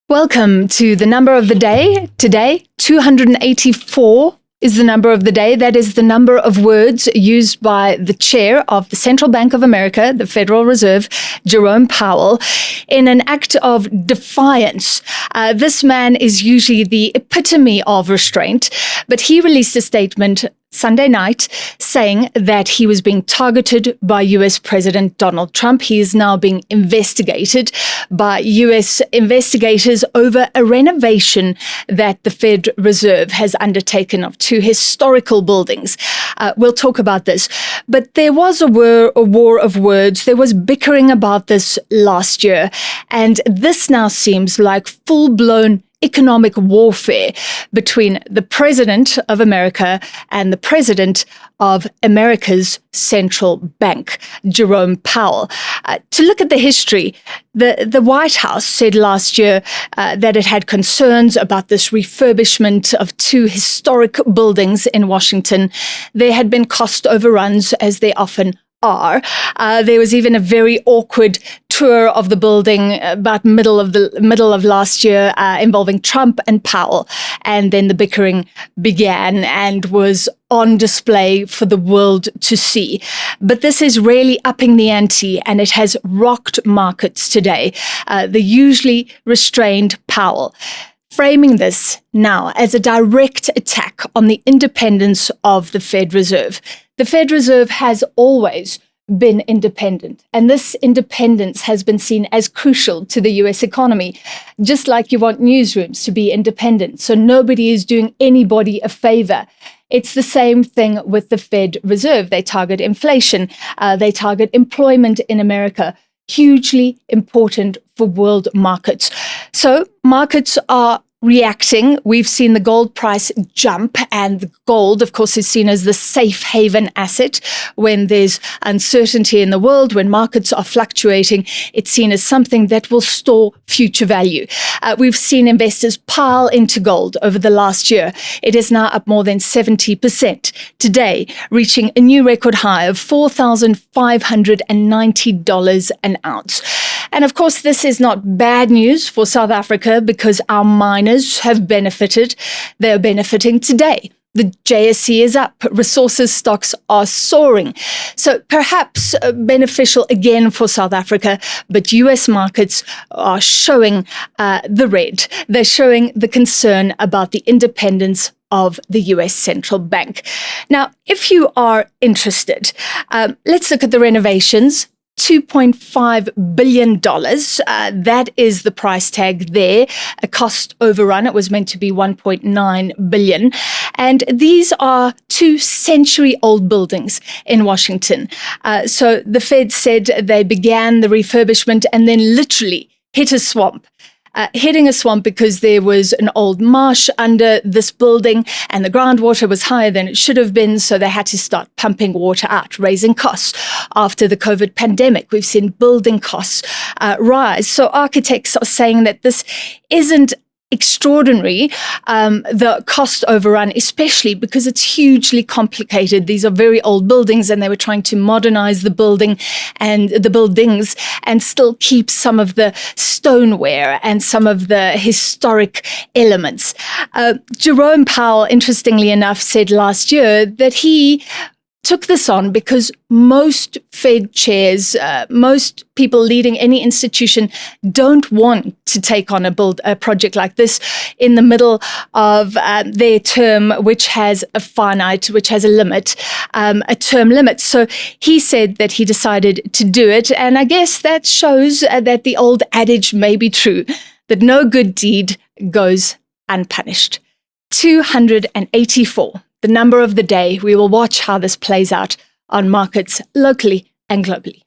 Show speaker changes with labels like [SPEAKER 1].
[SPEAKER 1] Welcome to the number of the day. Today, 284 is the number of the day. That is the number of words used by the chair of the Central Bank of America, the Federal Reserve, Jerome Powell, in an act of defiance. This man is usually the epitome of restraint, but he released a statement Sunday night saying that he was being targeted by US President Donald Trump. He is now being investigated by US investigators over a renovation that the Fed Reserve has undertaken of two historical buildings. We'll talk about this. But there was a war of words. There was bickering about this last year. And this now seems like full-blown economic warfare between the President of America and the President of America's central bank, Jerome Powell. To look at the history, the White House said last year that it had concerns about this refurbishment of two historic buildings in Washington. There had been cost overruns, as they often are. There was even a very awkward tour of the building about middle of last year involving Trump and Powell, and then the bickering began and was on display for the world to see. But this is really upping the ante, and it has rocked markets today. The usually restrained Powell framing this now as a direct attack on the independence of the Fed Reserve. The Fed Reserve has always been independent, and this independence has been seen as crucial to the US economy, just like you want newsrooms to be independent, so nobody is doing anybody a favor. It's the same thing with the Fed Reserve. They target inflation, they target employment in America, hugely important for world markets. So markets are reacting. We've seen the gold price jump, and gold, of course, is seen as the safe haven asset. When there's uncertainty in the world, when markets are fluctuating, it's seen as something that will store future value. We've seen investors pile into gold over the last year. It is now up more than 70% today, reaching a new record high of $4,590 an ounce. And of course, this is not bad news for South Africa because our miners have benefited. They're benefiting today. The JSE is up. Resources stocks are soaring. So perhaps beneficial again for South Africa, but US markets are showing the red. They're showing the concern about the independence of the US Central Bank. Now, if you are interested, let's look at the renovations. $2.5 billion. That is the price tag there. A cost overrun. It was meant to be $1.9 billion. And these are two century-old buildings in Washington. So the Fed said they began the refurbishment and then literally hit a swamp. Hitting a swamp because there was an old marsh under this building and the groundwater was higher than it should have been, so they had to start pumping water out, raising costs. After the COVID pandemic, we've seen building costs rise. So architects are saying that this isn't extraordinary, the cost overrun, especially because it's hugely complicated. These are very old buildings, and they were trying to modernize the buildings and still keep some of the stoneware and some of the historic elements. Jerome Powell, interestingly enough, said last year that he took this on because most Fed chairs, most people leading any institution don't want to take on a project like this in the middle of their term, which has a limit, a term limit. So he said that he decided to do it. And I guess that shows that the old adage may be true, that no good deed goes unpunished. 284. The number of the day. We will watch how this plays out on markets locally and globally.